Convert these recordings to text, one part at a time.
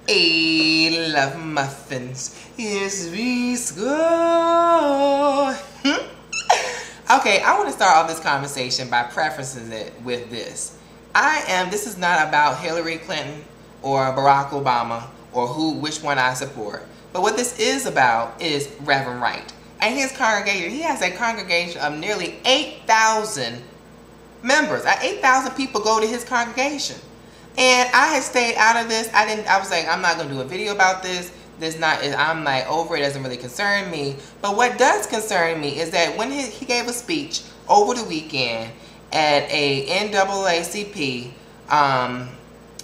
I love muffins. Yes, we score. Okay, I want to start off this conversation by prefacing it with this. This is not about Hillary Clinton or Barack Obama or which one I support. But what this is about is Reverend Wright and his congregation. He has a congregation of nearly 8,000 members. 8,000 people go to his congregation. And I had stayed out of this. I was like, I'm not going to do a video about this. I'm like over it. Doesn't really concern me. But what does concern me is that when he gave a speech over the weekend at a NAACP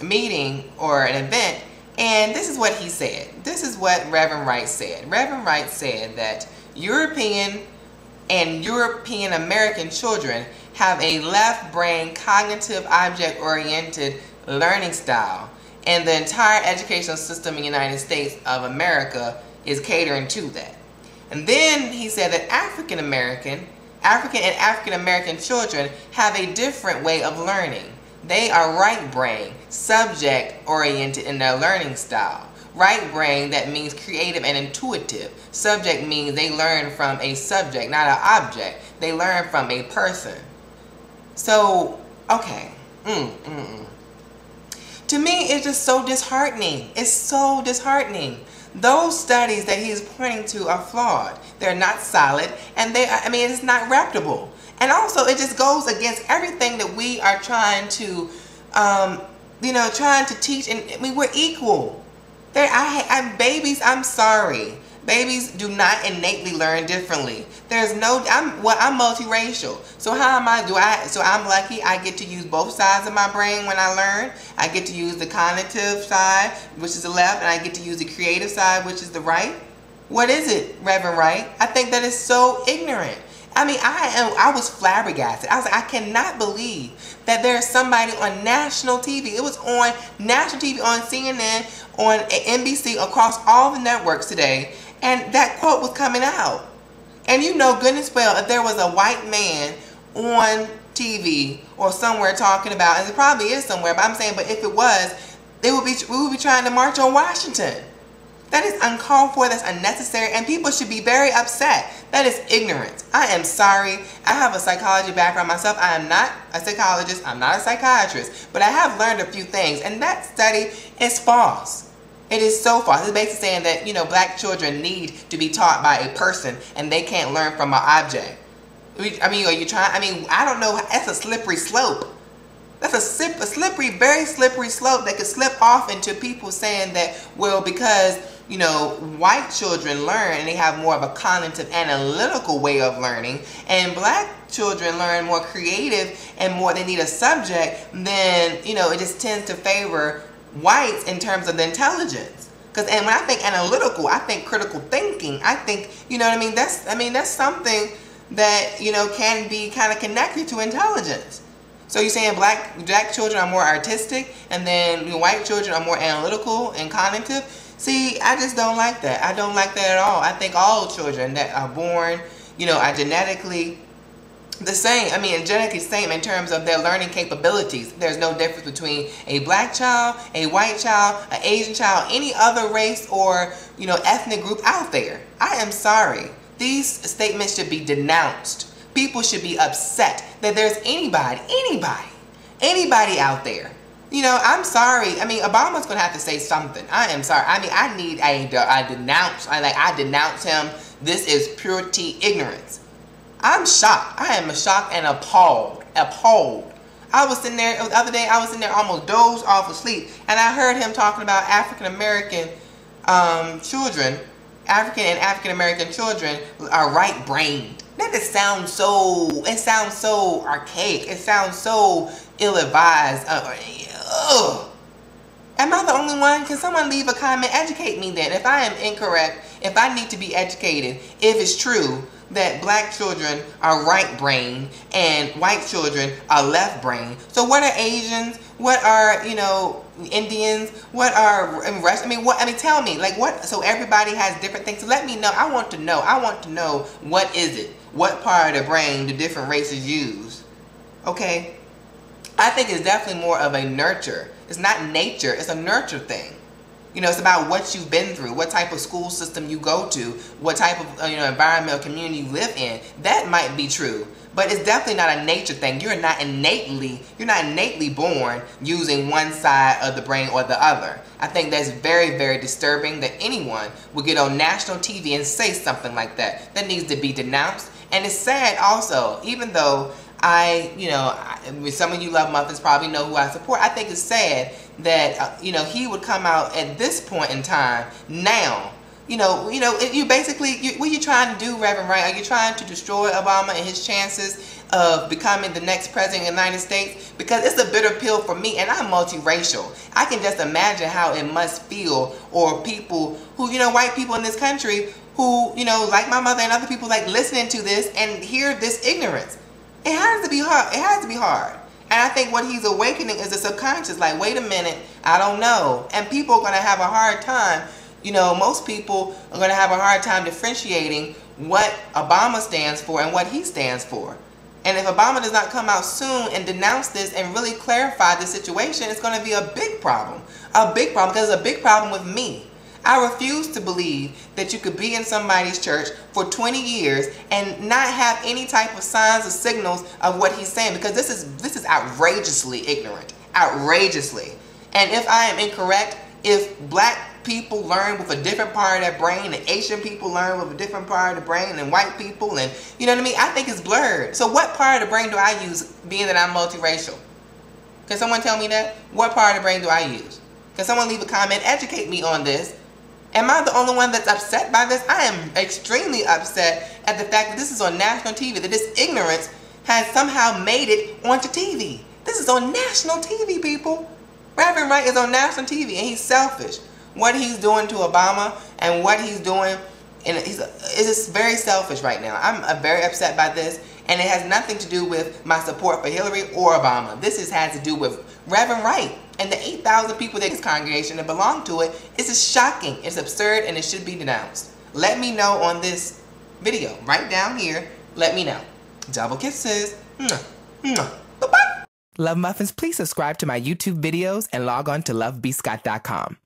meeting or an event, and this is what he said. This is what Reverend Wright said. Reverend Wright said that European and European American children have a left brain cognitive object-oriented learning style, and the entire educational system in the United States of America is catering to that. And then he said that African and African American children have a different way of learning. They are right brain, subject oriented in their learning style. Right brain, that means creative and intuitive. Subject means they learn from a subject, not an object. They learn from a person. So, okay. To me, it's just so disheartening. It's so disheartening. Those studies that he's pointing to are flawed. They're not solid, and it's not reputable. And also, it just goes against everything that we are trying to, trying to teach. And I mean, we're equal. Babies, I'm sorry. Babies do not innately learn differently. I'm multiracial. So I'm lucky I get to use both sides of my brain when I learn. I get to use the cognitive side, which is the left, and I get to use the creative side, which is the right. What is it, Reverend Wright? I think that is so ignorant. I mean, I was flabbergasted. I was like, I cannot believe that there's somebody on national TV. It was on national TV, on CNN, on NBC, across all the networks today, and that quote was coming out. And you know goodness well, if there was a white man on TV or somewhere talking about, and it probably is somewhere, but I'm saying, but if it was, we would be trying to march on Washington. That is uncalled for, that's unnecessary, and people should be very upset. That is ignorance. I am sorry. I have a psychology background myself. I am not a psychologist. I'm not a psychiatrist. But I have learned a few things, and that study is false. It is so false. It's basically saying that, black children need to be taught by a person, and they can't learn from an object. I don't know. That's a slippery slope. That's a slippery, very slippery slope that could slip off into people saying that, well, because white children learn and they have more of a cognitive analytical way of learning, and black children learn more creative and more they need a subject, then it just tends to favor whites in terms of the intelligence. And when I think analytical, I think critical thinking. I think that's something that can be kind of connected to intelligence. So you're saying black children are more artistic, and then white children are more analytical and cognitive? See, I just don't like that. I don't like that at all. I think all children that are born, are genetically the same. Genetically the same in terms of their learning capabilities. There's no difference between a black child, a white child, an Asian child, any other race or, ethnic group out there. I am sorry. These statements should be denounced. People should be upset that there's anybody out there. I'm sorry. Obama's going to have to say something. I am sorry. I denounce him. This is pure T ignorance. I'm shocked. I am shocked and appalled. I was sitting there, the other day, almost dozed off of sleep, and I heard him talking about African American children. African and African American children are right-brained. That just sounds so archaic. It sounds so ill-advised. Am I the only one? Can someone leave a comment? Educate me then. If I am incorrect, if I need to be educated, if it's true that black children are right-brained and white children are left-brained. So what are Asians? What are, Indians? What are Russian? Tell me, what? So everybody has different things. So let me know. I want to know what is it? What part of the brain do different races use? Okay? I think it's definitely more of a nurture. It's not nature. It's a nurture thing. You know, it's about what you've been through, what type of school system you go to, what type of environment or community you live in. That might be true, but it's definitely not a nature thing. You're not innately born using one side of the brain or the other. I think that's very, very disturbing that anyone would get on national TV and say something like that. That needs to be denounced. And it's sad also, even though some of you love muffins probably know who I support. I think it's sad that he would come out at this point in time now. You basically, what are you trying to do, Reverend Wright? Are you trying to destroy Obama and his chances of becoming the next president of the United States? Because it's a bitter pill for me, and I'm multiracial. I can just imagine how it must feel, or people who, white people in this country who, like my mother and other people, like listening to this and hear this ignorance. It has to be hard. It has to be hard. And I think what he's awakening is the subconscious. Like, wait a minute, I don't know. And people are going to have a hard time. Most people are going to have a hard time differentiating what Obama stands for and what he stands for. And if Obama does not come out soon and denounce this and really clarify the situation, it's going to be a big problem. A big problem, because it's a big problem with me. I refuse to believe that you could be in somebody's church for 20 years and not have any type of signs or signals of what he's saying, because this is outrageously ignorant. Outrageously. And if I am incorrect, if black people learn with a different part of their brain and Asian people learn with a different part of the brain and white people, and you know what I mean? I think it's blurred. So what part of the brain do I use, being that I'm multiracial? Can someone tell me that? What part of the brain do I use? Can someone leave a comment, educate me on this? Am I the only one that's upset by this? I am extremely upset at the fact that this is on national TV, that this ignorance has somehow made it onto TV. This is on national TV, people. Reverend Wright is on national TV, and he's selfish. What he's doing to Obama and what he's doing, and it's just very selfish right now. I'm very upset by this, and it has nothing to do with my support for Hillary or Obama. This has to do with Reverend Wright and the 8,000 people in his congregation that belong to it. It's just shocking, it's absurd, and it should be denounced. Let me know on this video right down here. Let me know. Double kisses. Mwah. Mwah. Bye-bye. Love Muffins, please subscribe to my YouTube videos and log on to lovebscott.com.